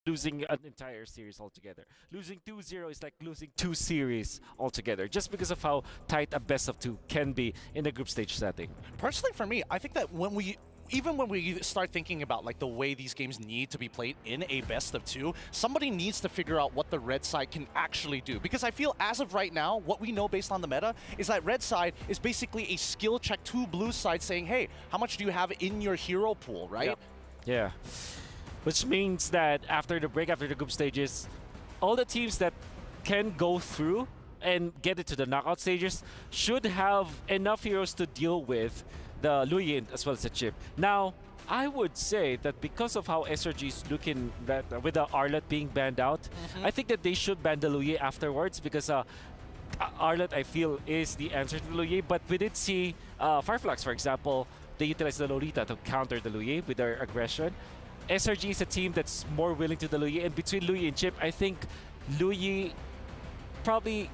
losing an entire series altogether. Losing 2-0 is like losing 2 series altogether, just because of how tight a best of 2 can be in a group stage setting. Personally, for me, I think that even when we start thinking about like the way these games need to be played in a best of 2, somebody needs to figure out what the red side can actually do. Because I feel as of right now, what we know based on the meta is that red side is basically a skill check to blue side saying, hey, how much do you have in your hero pool, right? Yep. Yeah. Which means that after the break, after the group stages, all the teams that can go through and get it to the knockout stages should have enough heroes to deal with the Luyin as well as the Chip. Now, I would say that because of how SRG is looking that with the Arlet being banned out, I think that they should ban the Luyin afterwards, because Arlet, I feel, is the answer to the Luyin. But we did see Fireflux, for example, they utilized the Lolita to counter the Luyin with their aggression. SRG is a team that's more willing to the Luyin, and between Luyin and Chip, I think Luyin probably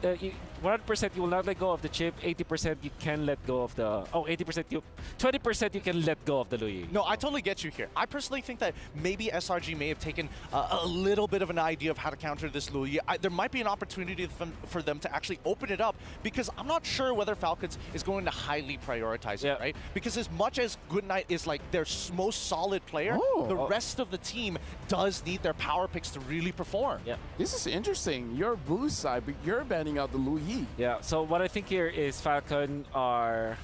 100% you will not let go of the Chip, 80% you can let go of the 20% you can let go of the Luyin. No, I totally get you here. I personally think that maybe SRG may have taken a little bit of an idea of how to counter this Luyin. There might be an opportunity for them to actually open it up, because I'm not sure whether Falcons is going to highly prioritize it, right? Because as much as Goodnight is like their most solid player, the rest of the team does need their power picks to really perform. Yeah. This is interesting. You're blue side, but you're banning out the Luyi. Yeah, so what I think here is Falcons are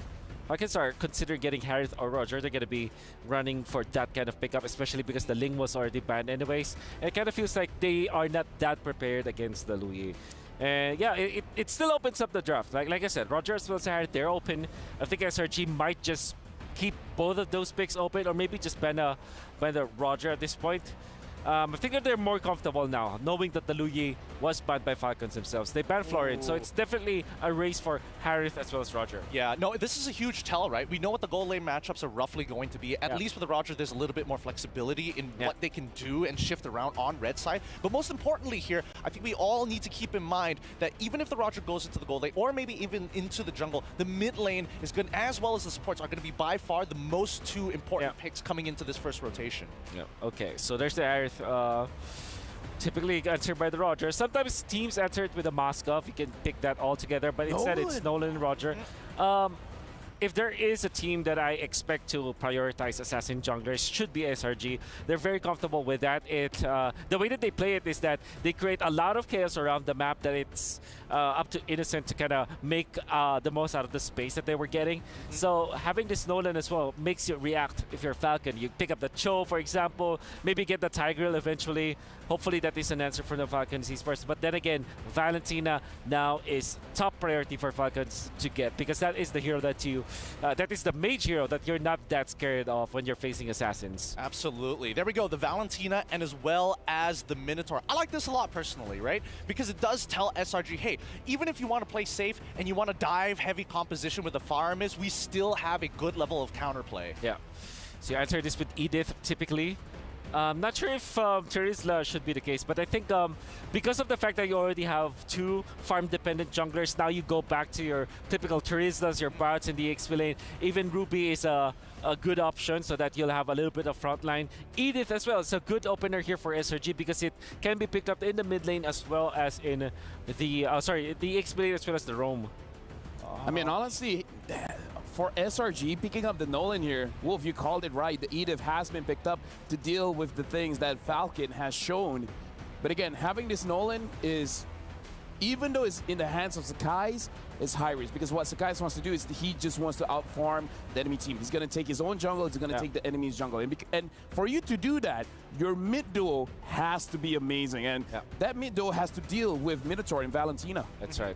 considering getting Harith or Roger. They're going to be running for that kind of pickup, especially because the Ling was already banned anyways. It kind of feels like they are not that prepared against the Luyi. And yeah, it still opens up the draft. Like I said, Roger as well as Harith, they're open. I think SRG might just keep both of those picks open, or maybe just ban a Roger at this point. I think that they're more comfortable now, knowing that the Luyi was banned by Falcons themselves. They banned Florian, so it's definitely a race for Harith as well as Roger. Yeah, no, this is a huge tell, right? We know what the goal lane matchups are roughly going to be. At least with the Roger, there's a little bit more flexibility in what they can do and shift around on red side. But most importantly here, I think we all need to keep in mind that even if the Roger goes into the gold lane, or maybe even into the jungle, the mid lane is good, as well as the supports are going to be by far the most two important picks coming into this first rotation. Yeah. Okay, so there's the Harith. Typically answered by the Roger. Sometimes teams answer it with a Moskov. You can pick that all together, but instead it's Nolan and Roger. If there is a team that I expect to prioritize assassin junglers, should be SRG. They're very comfortable with that. The way that they play it is that they create a lot of chaos around the map, that it's up to Innocent to kind of make the most out of the space that they were getting. So having this Nolan as well makes you react if you're Falcon. You pick up the Cho, for example, maybe get the Tigreal eventually. Hopefully that is an answer for the Falcons esports. But then again, Valentina now is top priority for Falcons to get, because that is the hero that that is the mage hero that you're not that scared of when you're facing assassins. Absolutely. There we go, the Valentina and as well as the Minotaur. I like this a lot personally, right? Because it does tell SRG, hey, even if you want to play safe and you want to dive heavy composition with the Faramis, we still have a good level of counterplay. Yeah. So you answer this with Edith typically. I'm not sure if Terizla should be the case, but I think because of the fact that you already have 2 farm-dependent junglers, now you go back to your typical Terizlas, your Barats in the XP lane. Even Ruby is a good option, so that you'll have a little bit of frontline. Edith as well, it's a good opener here for SRG, because it can be picked up in the mid lane as well as in the XP lane as well as the roam. I mean, honestly, for SRG, picking up the Nolan here, Wolf, you called it right. The Edith has been picked up to deal with the things that Falcon has shown. But again, having this Nolan is, even though it's in the hands of Sakai's, it's high risk. Because what Sakai wants to do is he just wants to outfarm the enemy team. He's going to take his own jungle, he's going to take the enemy's jungle. And for you to do that, your mid duo has to be amazing. And that mid duo has to deal with Minotaur and Valentina. That's right.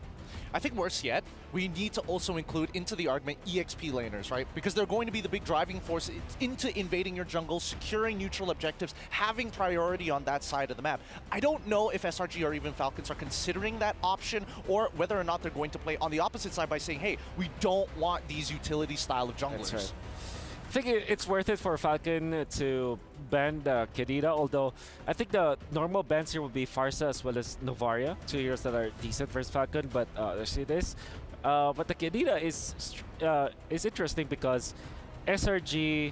I think worse yet, we need to also include into the argument EXP laners, right? Because they're going to be the big driving force into invading your jungle, securing neutral objectives, having priority on that side of the map. I don't know if SRG or even Falcons are considering that option, or whether or not they're going to play on the opposite side by saying, hey, we don't want these utility style of junglers. That's right. I think it's worth it for Falcon to ban the Kedira, although I think the normal bans here will be Farsa as well as Novaria, 2 heroes that are decent versus Falcon, but let's see this. But the Kedira is interesting because SRG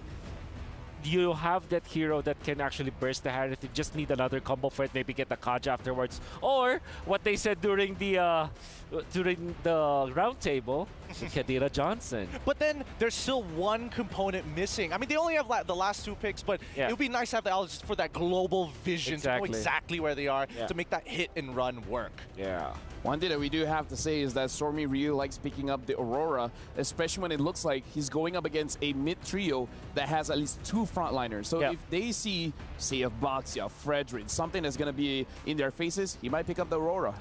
you have that hero that can actually burst the Harith. You just need another combo for it, maybe get the Kaj afterwards. Or what they said during the round table, Kadira Johnson. But then there's still one component missing. I mean, they only have the last 2 picks, but it would be nice to have the Alex for that global vision to know exactly where they are to make that hit and run work. Yeah. One thing that we do have to say is that Stormy really likes picking up the Aurora, especially when it looks like he's going up against a mid trio that has at least 2 frontliners. So if they see, say, a Boxia, Fredrin, something that's going to be in their faces, he might pick up the Aurora.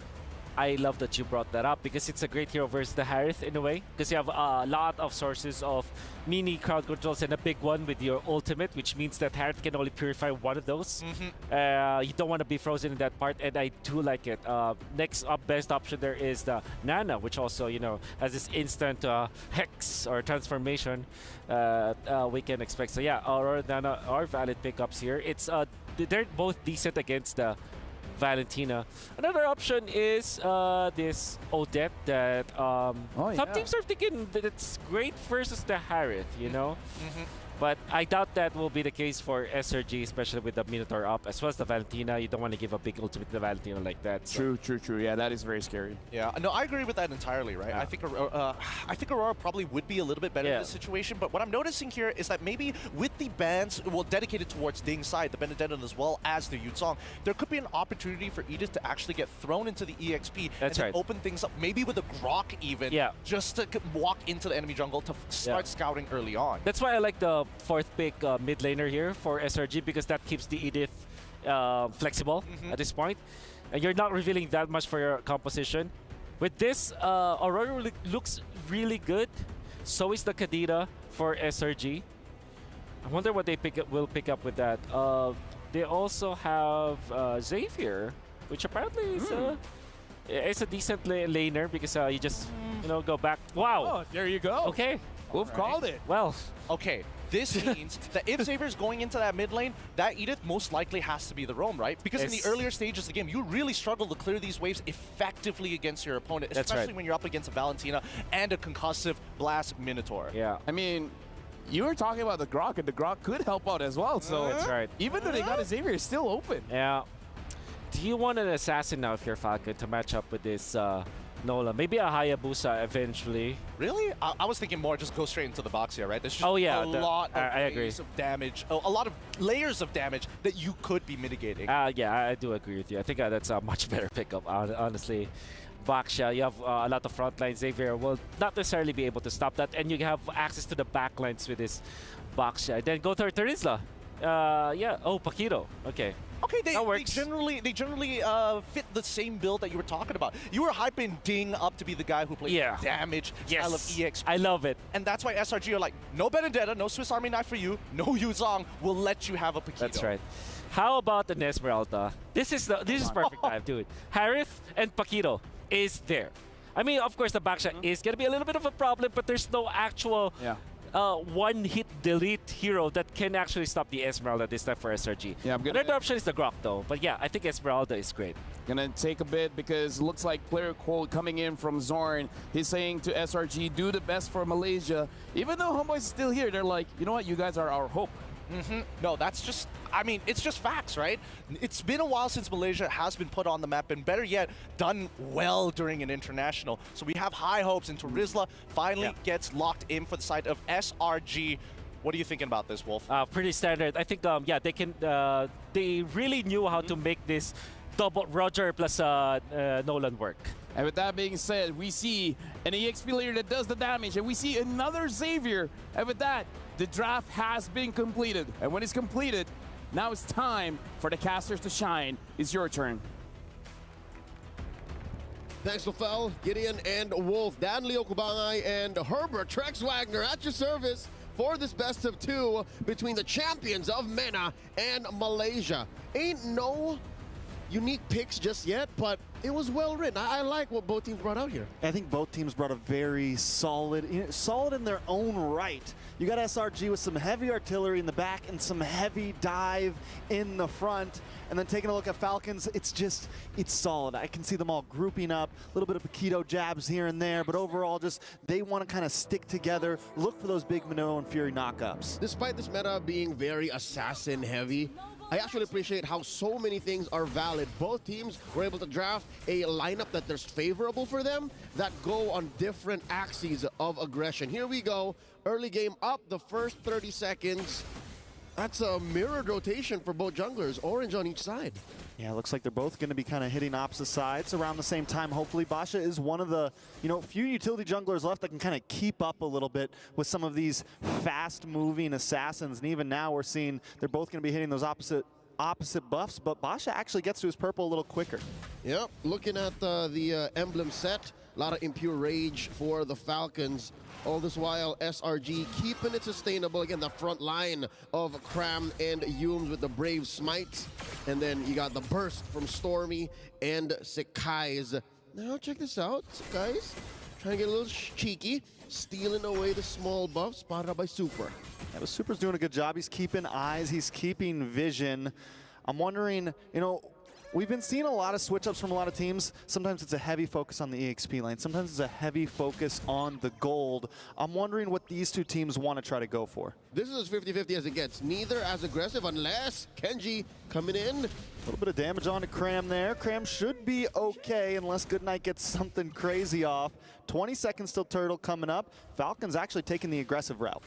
I love that you brought that up because it's a great hero versus the Harith in a way, because you have a lot of sources of mini crowd controls and a big one with your ultimate, which means that Harith can only purify one of those. You don't want to be frozen in that part, and I do like it. Next up, best option there is the Nana, which also, you know, has this instant hex or transformation we can expect. So yeah, Aurora, Nana are valid pickups here. It's they're both decent against the Valentina. Another option is this Odette that some teams are thinking that it's great versus the Harith, you know? But I doubt that will be the case for SRG, especially with the Minotaur up, as well as the Valentina. You don't want to give a big ultimate to the Valentina like that. So. True. Yeah, that is very scary. Yeah, no, I agree with that entirely, right? I think Aurora probably would be a little bit better in this situation, but what I'm noticing here is that maybe with the bans, well, dedicated towards Ding's side, the Benedetto as well as the Yuzong, there could be an opportunity for Edith to actually get thrown into the EXP and then open things up, maybe with a Grok even, just to walk into the enemy jungle to start scouting early on. That's why I like the 4th pick mid laner here for SRG, because that keeps the Edith flexible at this point. And you're not revealing that much for your composition. With this, Aurora looks really good. So is the Kadira for SRG. I wonder what they will pick up with that. They also have Xavier, which apparently is it's a decent laner because you just go back. Wow. Oh, there you go. Okay. We've called it. Well. Okay. This means that if Xavier's going into that mid lane, that Edith most likely has to be the roam, right? Because in the earlier stages of the game, you really struggle to clear these waves effectively against your opponent, especially when you're up against a Valentina and a concussive Blast Minotaur. Yeah. I mean, you were talking about the Grok, and the Grok could help out as well. So that's right. Even though they got a Xavier, it's still open. Yeah. Do you want an assassin now if you're Falcon to match up with this Nola? Maybe a Hayabusa eventually. Really? I was thinking more just go straight into the box here, right? There's just a lot of I agree. of damage, a lot of layers of damage that you could be mitigating. Yeah, I do agree with you. I think that's a much better pickup, honestly. Baksha, you have a lot of frontline. Xavier will not necessarily be able to stop that, and you have access to the backlines with this Baksha. Then go to Terizla. Paquito. Okay. Okay, they generally fit the same build that you were talking about. You were hyping Ding up to be the guy who plays damage style of EXP. I love it. And that's why SRG are like, no Benedetta, no Swiss Army knife for you, no Yuzong, we'll let you have a Paquito. That's right. How about the Nesmeralda? This is perfect time, dude. Harith and Paquito is there. I mean, of course, the backshot is going to be a little bit of a problem, but there's no actual one-hit delete hero that can actually stop the Esmeralda this time for SRG. Yeah, Another option is the Grok, though. But yeah, I think Esmeralda is great. Gonna take a bit because it looks like player quote coming in from Zorn. He's saying to SRG, do the best for Malaysia. Even though Homeboy's still here, they're like, you know what, you guys are our hope. No, that's just, I mean, it's just facts, right? It's been a while since Malaysia has been put on the map, and better yet, done well during an international. So we have high hopes, and Terizla finally gets locked in for the side of SRG. What are you thinking about this, Wolf? Pretty standard. I think, they can. They really knew how to make this double Roger plus Nolan work. And with that being said, we see an EXP player that does the damage, and we see another Xavier. And with that, the draft has been completed. And when it's completed, now it's time for the casters to shine. It's your turn. Thanks, Lafel, Gideon, and Wolf. Dan Leo Kubangai and Herbert Trex Wagner at your service for this best of two between the champions of MENA and Malaysia. Ain't no unique picks just yet, but it was well written. I like what both teams brought out here. I think both teams brought a very solid, solid in their own right. You got SRG with some heavy artillery in the back and some heavy dive in the front. And then taking a look at Falcons, it's solid. I can see them all grouping up, a little bit of Paquito jabs here and there, but overall just they want to kind of stick together, look for those big Minnow and Fury knockups. Despite this meta being very assassin heavy, I actually appreciate how so many things are valid. Both teams were able to draft a lineup that there's favorable for them that go on different axes of aggression. Here we go, early game up, the first 30 seconds. That's a mirrored rotation for both junglers, orange on each side. Yeah, it looks like they're both going to be kind of hitting opposite sides around the same time. Hopefully, Basha is one of the few utility junglers left that can kind of keep up a little bit with some of these fast-moving assassins. And even now, we're seeing they're both going to be hitting those opposite buffs, but Basha actually gets to his purple a little quicker. Yep, looking at the emblem set, a lot of impure rage for the Falcons. All this while, SRG keeping it sustainable. Again, the front line of Cram and Humes with the brave smites. And then you got the burst from Stormy and Sekai's. Now check this out, Sekai's trying to get a little cheeky, stealing away the small buff spotted out by Super. Yeah, but Super's doing a good job. He's keeping eyes, he's keeping vision. I'm wondering, we've been seeing a lot of switch-ups from a lot of teams. Sometimes it's a heavy focus on the EXP lane. Sometimes it's a heavy focus on the gold. I'm wondering what these two teams want to try to go for. This is as 50-50 as it gets. Neither as aggressive unless Kenji coming in. A little bit of damage on to Cram there. Cram should be okay unless Goodnight gets something crazy off. 20 seconds till Turtle coming up. Falcons actually taking the aggressive route.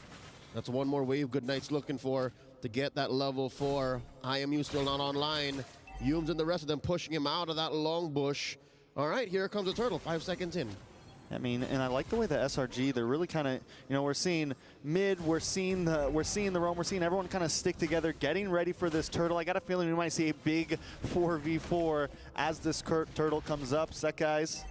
That's one more wave Goodnight's looking for to get that level 4. IMU still not online. Humes and the rest of them pushing him out of that long bush. All right, here comes the Turtle, 5 seconds in. I mean, and I like the way the SRG, they're really kind of, we're seeing mid, we're seeing the roam, we're seeing everyone kind of stick together, getting ready for this Turtle. I got a feeling we might see a big 4v4 as this Turtle comes up. Set guys,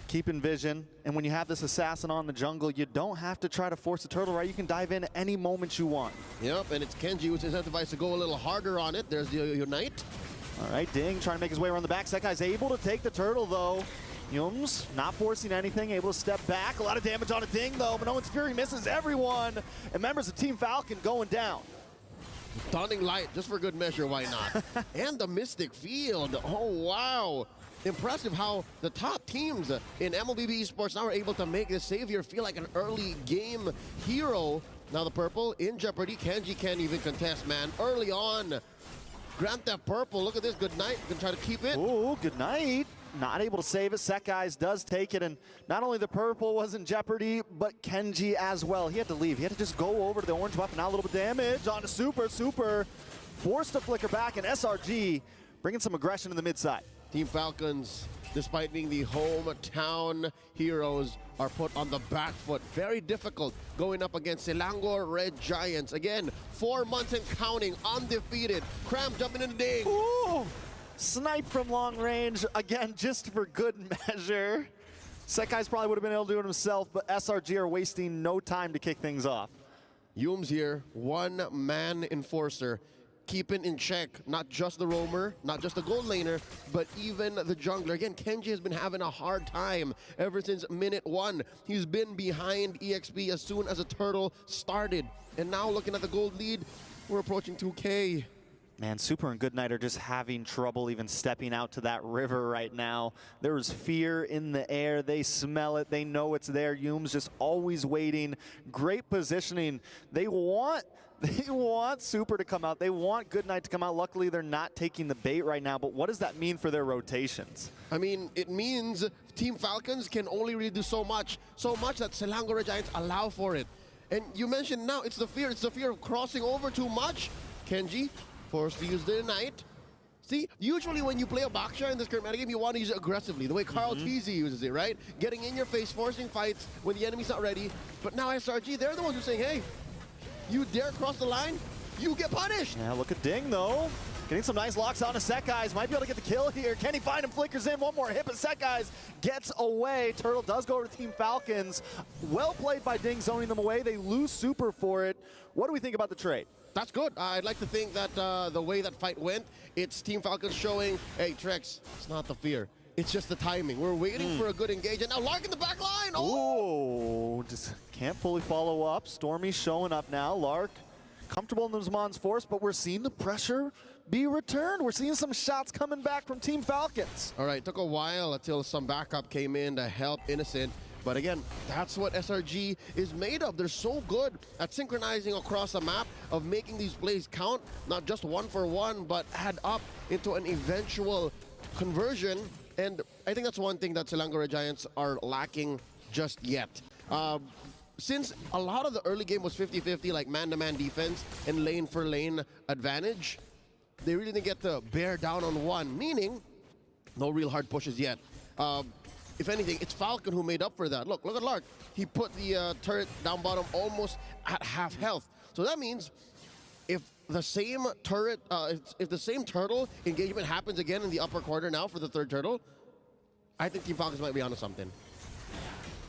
keeping vision. And when you have this assassin on the jungle, you don't have to try to force the Turtle, right? You can dive in any moment you want. Yep, and it's Kenji who's incentivized to go a little harder on it. There's the Unite. All right, Ding trying to make his way around the back. That guy's able to take the Turtle, though. Humes not forcing anything, able to step back. A lot of damage on a Ding, though. Minoan's Fury misses everyone. And members of Team Falcon going down. Stunning light, just for good measure, why not? And the Mystic Field. Oh, wow. Impressive how the top teams in MLBB Esports now are able to make the Savior feel like an early game hero. Now the purple in jeopardy. Kenji can't even contest, man. Early on. Grand Theft Purple, look at this. Good night. Can try to keep it. Ooh, good night. Not able to save it. Set guys does take it, and not only the purple was in jeopardy, but Kenji as well. He had to leave. He had to just go over to the orange buff, and now a little bit of damage on Super. Super forced to flicker back, and SRG bringing some aggression in the mid side. Team Falcons, despite being the hometown heroes, are put on the back foot. Very difficult going up against Selangor Red Giants. Again, 4 months and counting, undefeated. Cram jumping in the ding. Ooh, snipe from long range, again, just for good measure. Sekai's probably would have been able to do it himself, but SRG are wasting no time to kick things off. Humes here, one-man enforcer. Keeping in check not just the roamer, not just the gold laner, but even the jungler. Again, Kenji has been having a hard time ever since minute 1. He's been behind EXP as soon as the Turtle started. And now looking at the gold lead, we're approaching 2K. Man, Super and Goodnight are just having trouble even stepping out to that river right now. There is fear in the air. They smell it. They know it's there. Humes just always waiting. Great positioning. They want Super to come out. They want Goodnight to come out. Luckily, they're not taking the bait right now, but what does that mean for their rotations? I mean, it means Team Falcons can only really do so much that Selangor Red Giants allow for it. And you mentioned now, it's the fear of crossing over too much. Kenji forced to use the Ignite. See, usually when you play a Baksha in this current metagame, you want to use it aggressively, the way Carl Teasy uses it, right? Getting in your face, forcing fights when the enemy's not ready. But now SRG, they're the ones who are saying, hey, you dare cross the line, you get punished. Yeah, look at Ding, though. Getting some nice locks on to Set Guys. Might be able to get the kill here. Can he find him? Flickers in. One more hit, but Set Guys gets away. Turtle does go over to Team Falcons. Well played by Ding, zoning them away. They lose Super for it. What do we think about the trade? that's good. I'd like to think that the way that fight went, it's Team Falcons showing, hey, Trex, it's not the fear. It's just the timing. We're waiting for a good engage. And now Lark in the back line. Oh! Ooh, just can't fully follow up. Stormy showing up now. Lark comfortable in the Zmon's force, but we're seeing the pressure be returned. We're seeing some shots coming back from Team Falcons. All right, took a while until some backup came in to help Innocent. But again, that's what SRG is made of. They're so good at synchronizing across the map, of making these plays count, not just one for one, but add up into an eventual conversion. And I think that's one thing that Selangor Red Giants are lacking just yet. Since a lot of the early game was 50-50, like man-to-man defense and lane-for-lane advantage, they really didn't get to bear down on one, meaning no real hard pushes yet. If anything, it's Falcon who made up for that. Look at Lark. He put the turret down bottom almost at half health. So that means if the same turret, if the same turtle engagement happens again in the upper corner now for the third turtle, I think Team Falcons might be onto something.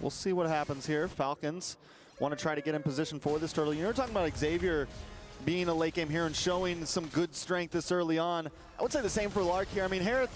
We'll see what happens here. Falcons want to try to get in position for this turtle. You were talking about Xavier being a late game hero and showing some good strength this early on. I would say the same for Lark here. I mean, Harith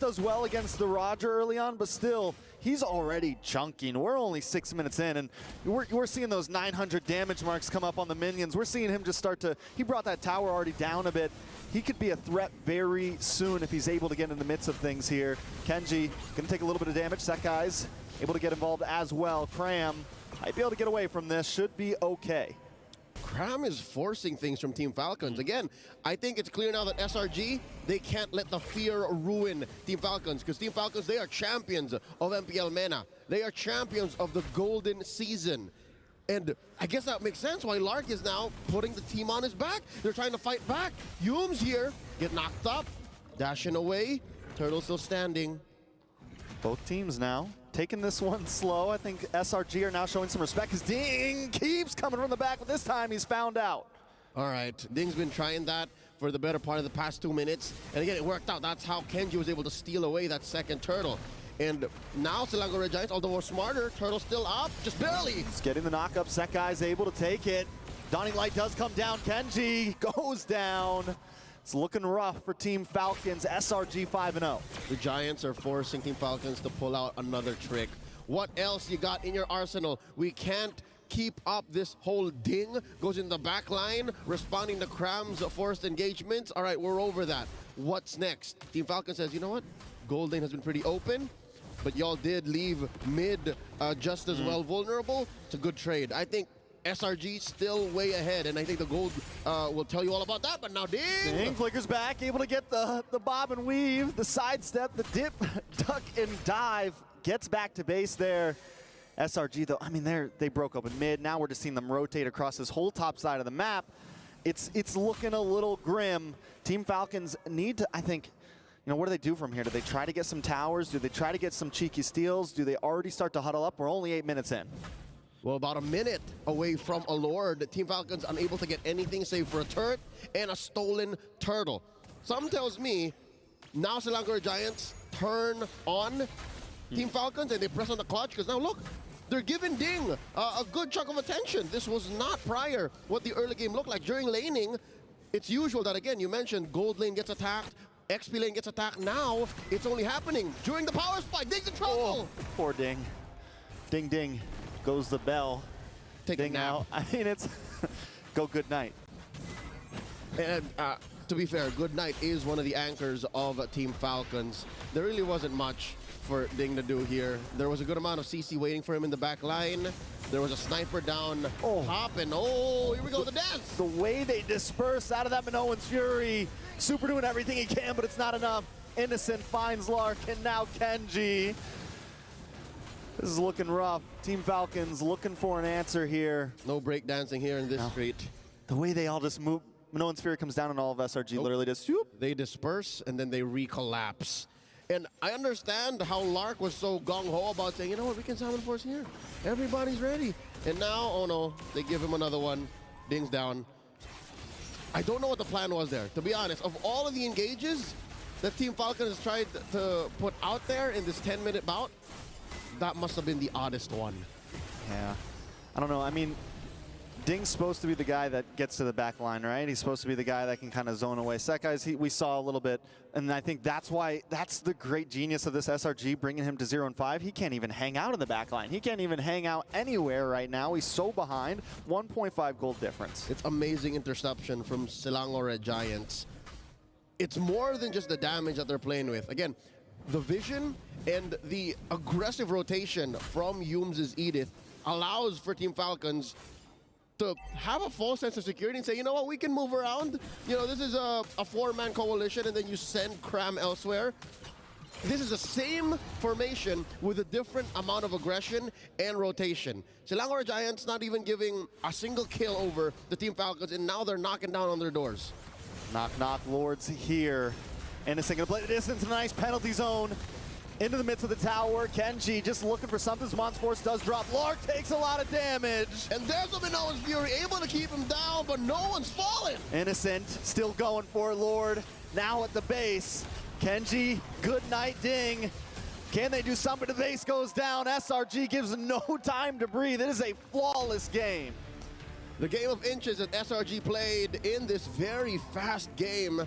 does well against the Roger early on, but still, he's already chunking. We're only 6 minutes in, and we're seeing those 900 damage marks come up on the minions. We're seeing him just start to, he brought that tower already down a bit. He could be a threat very soon if he's able to get in the midst of things here. Kenji gonna take a little bit of damage. Sekai's able to get involved as well. Cram might be able to get away from this. Should be okay. Cram is forcing things from Team Falcons. Again, I think it's clear now that SRG, they can't let the fear ruin Team Falcons, because Team Falcons, they are champions of MPL MENA. They are champions of the golden season. And I guess that makes sense why Lark is now putting the team on his back. They're trying to fight back. Yume's here, get knocked up, dashing away. Turtle still standing. Both teams now taking this one slow. I think SRG are now showing some respect because Ding keeps coming from the back, but this time he's found out. All right, Ding's been trying that for the better part of the past 2 minutes. And again, it worked out. That's how Kenji was able to steal away that second turtle. And now Selangor Red Giants, although more smarter, turtle still up, just barely. He's getting the knock up. Sekai's able to take it. Dawning Light does come down. Kenji goes down. It's looking rough for Team Falcons. SRG 5-0. The Giants are forcing Team Falcons to pull out another trick. What else you got in your arsenal? We can't keep up this whole Ding. Goes in the back line, responding to Cram's forced engagements. All right, we're over that. What's next? Team Falcons says, you know what? Gold lane has been pretty open, but y'all did leave mid just as well vulnerable. It's a good trade. I think SRG still way ahead, and I think the gold will tell you all about that, but now Ding! Ding flickers back, able to get the bob and weave, the sidestep, the dip, duck, and dive. Gets back to base there. SRG, though, I mean, they broke open mid. Now we're just seeing them rotate across this whole top side of the map. It's looking a little grim. Team Falcons need to, I think, you know, what do they do from here? Do they try to get some towers? Do they try to get some cheeky steals? Do they already start to huddle up? We're only 8 minutes in. Well, about a minute away from a Lord. Team Falcons unable to get anything save for a turret and a stolen turtle. Something tells me now Selangor Giants turn on Team Falcons and they press on the clutch, because now look, they're giving Ding a good chunk of attention. This was not prior what the early game looked like. During laning, it's usual that, again, you mentioned gold lane gets attacked, XP lane gets attacked. Now it's only happening during the power spike. Ding's in trouble. Oh, poor Ding. Ding, ding. Goes the bell. Take Ding a nap. out. I mean, it's go good night. And to be fair, Good Night is one of the anchors of Team Falcons. There really wasn't much for Ding to do here. There was a good amount of CC waiting for him in the back line. There was a sniper down top, and here we go, the dance! The way they disperse out of that Minoan's Fury. Super doing everything he can, but it's not enough. Innocent finds Lark, and now Kenji. This is looking rough. Team Falcons looking for an answer here. No breakdancing here in this street. The way they all just move. Minoan's Fury comes down and all of SRG literally just whoop. They disperse, and then they recollapse. And I understand how Lark was so gung-ho about saying, you know what, we can Salmon Force here. Everybody's ready. And now, oh no, they give him another one. Ding's down. I don't know what the plan was there, to be honest. Of all of the engages that Team Falcon has tried to put out there in this 10-minute bout, that must have been the oddest one. Yeah. I don't know. I mean, Ding's supposed to be the guy that gets to the back line, right? He's supposed to be the guy that can kind of zone away set guys. We saw a little bit, and I think that's why, that's the great genius of this SRG, bringing him to 0 and 5. He can't even hang out in the back line. He can't even hang out anywhere right now. He's so behind. 1.5 gold difference. It's amazing interception from Selangor Red Giants. It's more than just the damage that they're playing with. Again, the vision and the aggressive rotation from Yumes' Edith allows for Team Falcons to have a false sense of security and say, you know what, we can move around. You know, this is a four-man coalition, and then you send Cram elsewhere. This is the same formation with a different amount of aggression and rotation. Selangor Giants not even giving a single kill over the Team Falcons, and now they're knocking down on their doors. Knock, knock, Lords here. Innocent gonna play the distance, a nice penalty zone. Into the midst of the tower, Kenji just looking for something. Zmon's force does drop. Lark takes a lot of damage. And there's a Minoan's Fury, able to keep him down, but no one's fallen. Innocent still going for it, Lord. Now at the base. Kenji, good night, Ding. Can they do something? The base goes down. SRG gives no time to breathe. It is a flawless game. The game of inches that SRG played in this very fast game